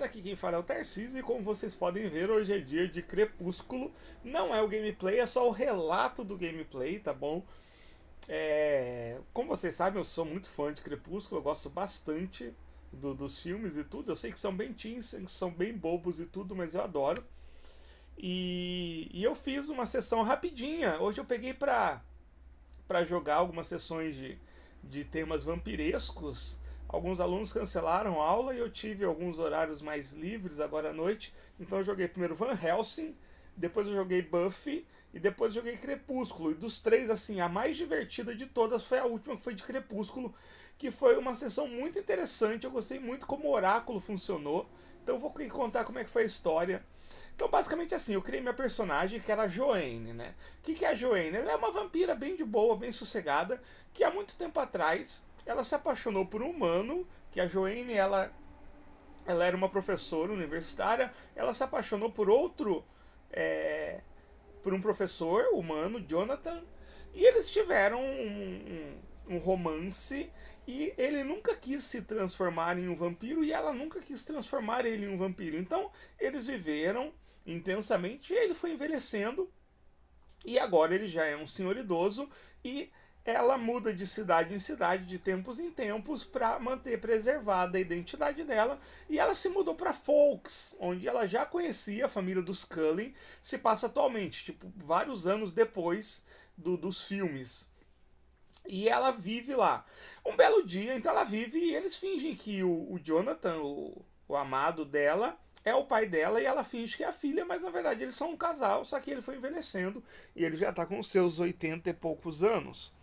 aqui quem fala é o Tarcísio e como vocês podem ver, hoje é dia de Crepúsculo. Não é o gameplay, é só o relato do gameplay, tá bom? Como vocês sabem, eu sou muito fã de Crepúsculo, eu gosto bastante dos filmes e tudo. Eu sei que são bem teens, que são bem bobos e tudo, mas eu adoro. E eu fiz uma sessão rapidinha. Hoje eu peguei pra jogar algumas sessões de temas vampirescos. Alguns alunos cancelaram a aula e eu tive alguns horários mais livres agora à noite. Então eu joguei primeiro Van Helsing, depois eu joguei Buffy e depois eu joguei Crepúsculo. E dos três, assim, a mais divertida de todas foi a última, que foi de Crepúsculo, que foi uma sessão muito interessante. Eu gostei muito como o oráculo funcionou. Então eu vou contar como é que foi a história. Então, basicamente assim, eu criei minha personagem, que era a Joanne, né? O que é a Joanne? Ela é uma vampira bem de boa, bem sossegada, que há muito tempo atrás ela se apaixonou por um humano, que a Joanne, ela era uma professora universitária, ela se apaixonou por outro, por um professor humano, Jonathan, e eles tiveram um romance, e ele nunca quis se transformar em um vampiro e ela nunca quis transformar ele em um vampiro. Então eles viveram intensamente e ele foi envelhecendo e agora ele já é um senhor idoso e ela muda de cidade em cidade, de tempos em tempos, para manter preservada a identidade dela. E ela se mudou para Folks, onde ela já conhecia a família dos Cullen. Se passa atualmente, tipo, vários anos depois dos filmes. E ela vive lá. Um belo dia, então ela vive e eles fingem que o Jonathan, o amado dela, é o pai dela e ela finge que é a filha, mas na verdade eles são um casal, só que ele foi envelhecendo e ele já está com seus 80 e poucos anos.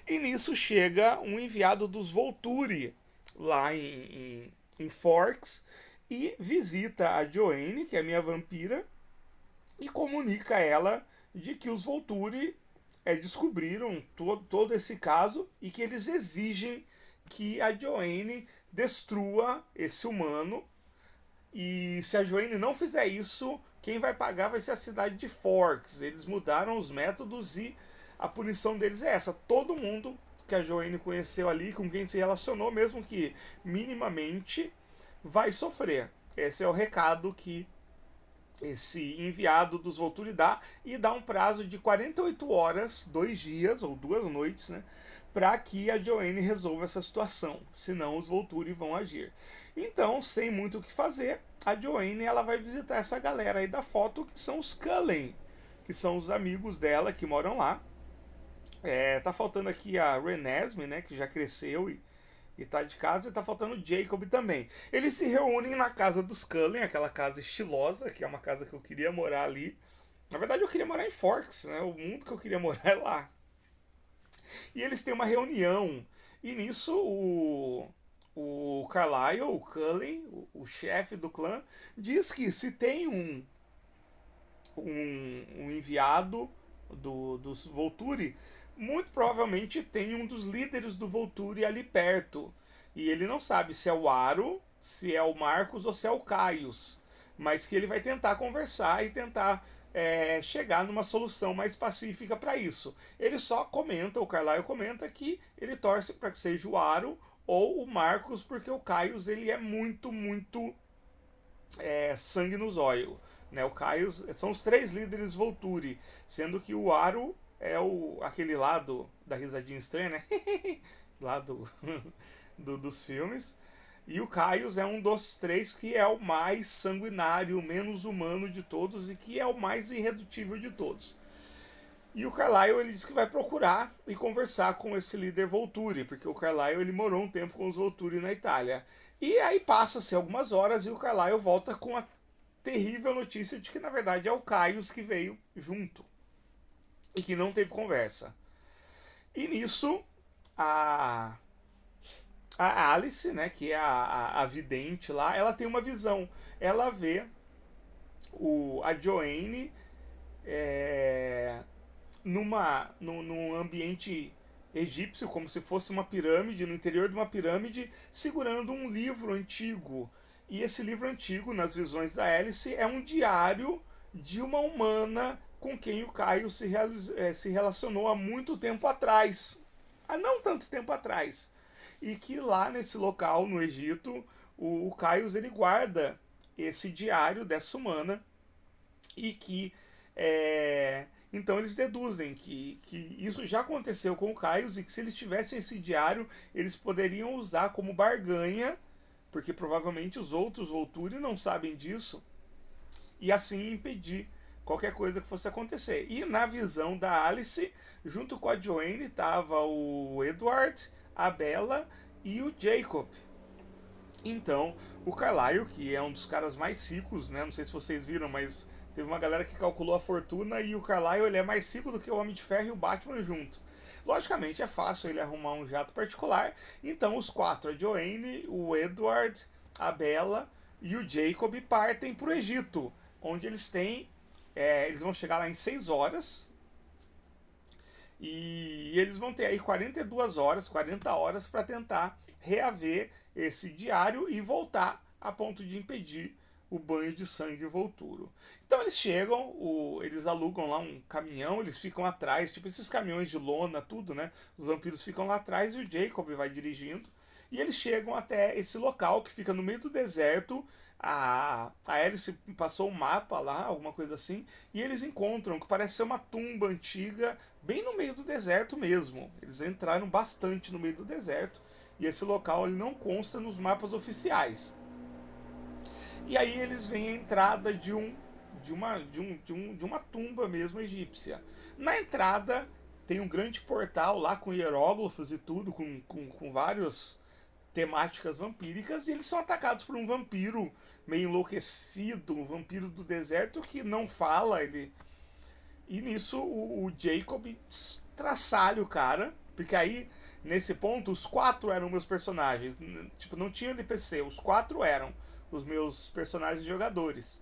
E nisso chega um enviado dos Volturi lá em Forks e visita a Joanne, que é a minha vampira, e comunica a ela de que os Volturi descobriram todo esse caso e que eles exigem que a Joanne destrua esse humano. E se a Joanne não fizer isso, quem vai pagar vai ser a cidade de Forks. Eles mudaram os métodos e a punição deles é essa. Todo mundo que a Joanne conheceu ali, com quem se relacionou, mesmo que minimamente, vai sofrer. Esse é o recado que esse enviado dos Volturi dá, e dá um prazo de 48 horas, 2 dias ou 2 noites, né, para que a Joanne resolva essa situação, senão os Volturi vão agir. Então, sem muito o que fazer, a Joanne ela vai visitar essa galera aí da foto, que são os Cullen, que são os amigos dela que moram lá. Tá faltando aqui a Renesmee, né, que já cresceu e tá de casa, e tá faltando o Jacob também. Eles se reúnem na casa dos Cullen, aquela casa estilosa, que é uma casa que eu queria morar ali. Na verdade, eu queria morar em Forks, né? O mundo que eu queria morar é lá. E eles têm uma reunião, e nisso o Carlyle, o Cullen, o chefe do clã, diz que se tem um enviado dos Volturi, muito provavelmente tem um dos líderes do Volturi ali perto. E ele não sabe se é o Aro, se é o Marcos ou se é o Caius. Mas que ele vai tentar conversar e tentar chegar numa solução mais pacífica para isso. Ele só comenta, o Carlyle comenta que ele torce para que seja o Aro ou o Marcos, porque o Caius ele é muito sangue nos olhos. Né? O Caius são os 3 líderes Volturi, sendo que o Aro é aquele lado da risadinha estranha, né? lá dos filmes. E o Caius é um dos 3 que é o mais sanguinário, o menos humano de todos e que é o mais irredutível de todos. E o Carlyle ele diz que vai procurar e conversar com esse líder Volturi, porque o Carlyle ele morou um tempo com os Volturi na Itália. E aí passa-se algumas horas e o Carlyle volta com a terrível notícia de que na verdade é o Caius que veio junto e que não teve conversa. E nisso a Alice, né, que é a vidente lá, ela tem uma visão. Ela vê a Joanne num ambiente egípcio, como se fosse uma pirâmide, no interior de uma pirâmide, segurando um livro antigo. E esse livro antigo, nas visões da Alice, é um diário de uma humana com quem o Caio se relacionou há muito tempo atrás. Há não tanto tempo atrás. E que lá nesse local, no Egito, o Caius ele guarda esse diário dessa humana e que então eles deduzem que isso já aconteceu com o Caius e que se eles tivessem esse diário eles poderiam usar como barganha, porque provavelmente os outros Volturi não sabem disso, e assim impedir qualquer coisa que fosse acontecer. E na visão da Alice, junto com a Joanne, estava o Edward, a Bella e o Jacob. Então, o Carlyle, que é um dos caras mais ricos, né? Não sei se vocês viram, mas teve uma galera que calculou a fortuna e o Carlyle ele é mais rico do que o Homem de Ferro e o Batman junto. Logicamente é fácil ele arrumar um jato particular. Então os quatro, a Joanne, o Edward, a Bella e o Jacob partem para o Egito, onde eles têm. Eles vão chegar lá em 6 horas. E eles vão ter aí 42 horas, 40 horas para tentar reaver esse diário e voltar a ponto de impedir o banho de sangue Volturo. Então eles chegam, eles alugam lá um caminhão, eles ficam atrás, tipo esses caminhões de lona, tudo, né? Os vampiros ficam lá atrás e o Jacob vai dirigindo. E eles chegam até esse local que fica no meio do deserto. A Alice passou um mapa lá, alguma coisa assim, e eles encontram que parece ser uma tumba antiga, bem no meio do deserto mesmo. Eles entraram bastante no meio do deserto, e esse local ele não consta nos mapas oficiais. E aí eles veem a entrada de uma tumba mesmo egípcia. Na entrada tem um grande portal lá com hieróglifos e tudo, com várias temáticas vampíricas, e eles são atacados por um vampiro meio enlouquecido, um vampiro do deserto que não fala. E nisso o Jacob traçalha o cara, porque aí nesse ponto os 4 eram meus personagens, tipo, não tinha NPC, os 4 eram os meus personagens jogadores.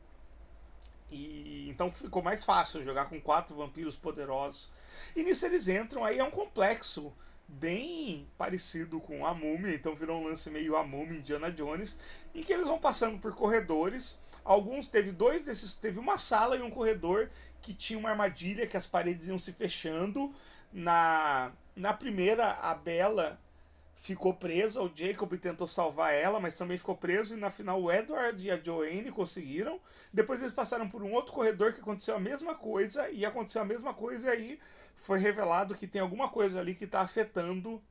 E então ficou mais fácil jogar com 4 vampiros poderosos. E nisso eles entram, aí é um complexo bem parecido com a Múmia, então virou um lance meio a Múmia, Indiana Jones, em que eles vão passando por corredores. Alguns, teve 2 desses, teve uma sala e um corredor que tinha uma armadilha, que as paredes iam se fechando. Na primeira, a Bella ficou presa, o Jacob tentou salvar ela, mas também ficou preso, e na final o Edward e a Joanne conseguiram. Depois eles passaram por um outro corredor que aconteceu a mesma coisa, e aconteceu a mesma coisa, e aí foi revelado que tem alguma coisa ali que está afetando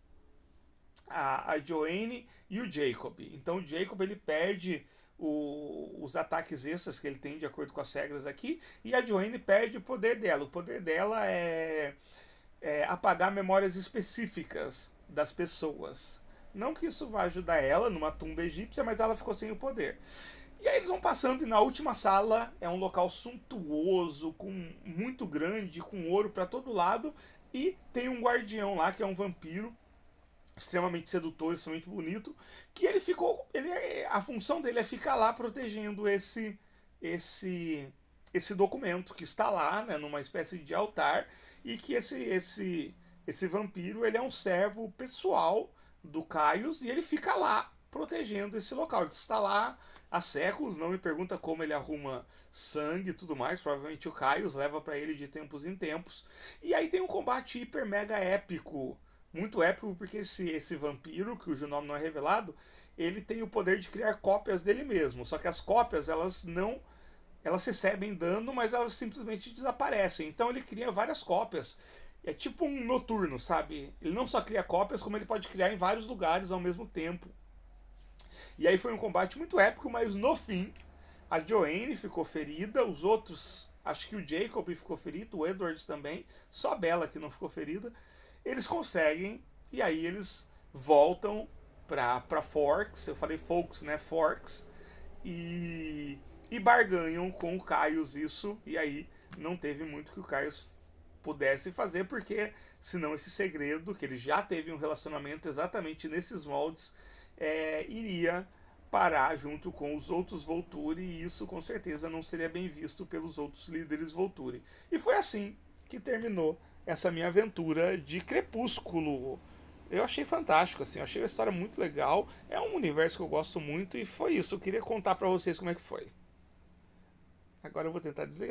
a Joanne e o Jacob. Então o Jacob ele perde os ataques extras que ele tem de acordo com as regras aqui, e a Joanne perde o poder dela. O poder dela é apagar memórias específicas das pessoas. Não que isso vá ajudar ela numa tumba egípcia, mas ela ficou sem o poder. E aí eles vão passando e na última sala é um local suntuoso, muito grande, com ouro para todo lado, e tem um guardião lá que é um vampiro extremamente sedutor, extremamente bonito, que ele ficou, a função dele é ficar lá protegendo esse documento que está lá, né, numa espécie de altar, e que esse vampiro ele é um servo pessoal do Caius e ele fica lá protegendo esse local. Ele está lá há séculos, não me pergunta como ele arruma sangue e tudo mais, provavelmente o Caius leva para ele de tempos em tempos. E aí tem um combate hiper mega épico, muito épico, porque esse vampiro, cujo nome não é revelado, ele tem o poder de criar cópias dele mesmo, só que as cópias elas recebem dano, mas elas simplesmente desaparecem. Então ele cria várias cópias. É tipo um noturno, sabe? Ele não só cria cópias, como ele pode criar em vários lugares ao mesmo tempo. E aí foi um combate muito épico, mas no fim a Joanne ficou ferida, os outros, acho que o Jacob ficou ferido, o Edward também, só a Bella que não ficou ferida. Eles conseguem, e aí eles voltam pra Forks, eu falei Folks, né? Forks, e barganham com o Caius isso, e aí não teve muito que o Caius pudesse fazer, porque senão esse segredo, que ele já teve um relacionamento exatamente nesses moldes, iria parar junto com os outros Volturi, e isso com certeza não seria bem visto pelos outros líderes Volturi. E foi assim que terminou essa minha aventura de Crepúsculo. Eu achei fantástico, assim, eu achei a história muito legal, é um universo que eu gosto muito, e foi isso, eu queria contar pra vocês como é que foi. Agora eu vou tentar dizer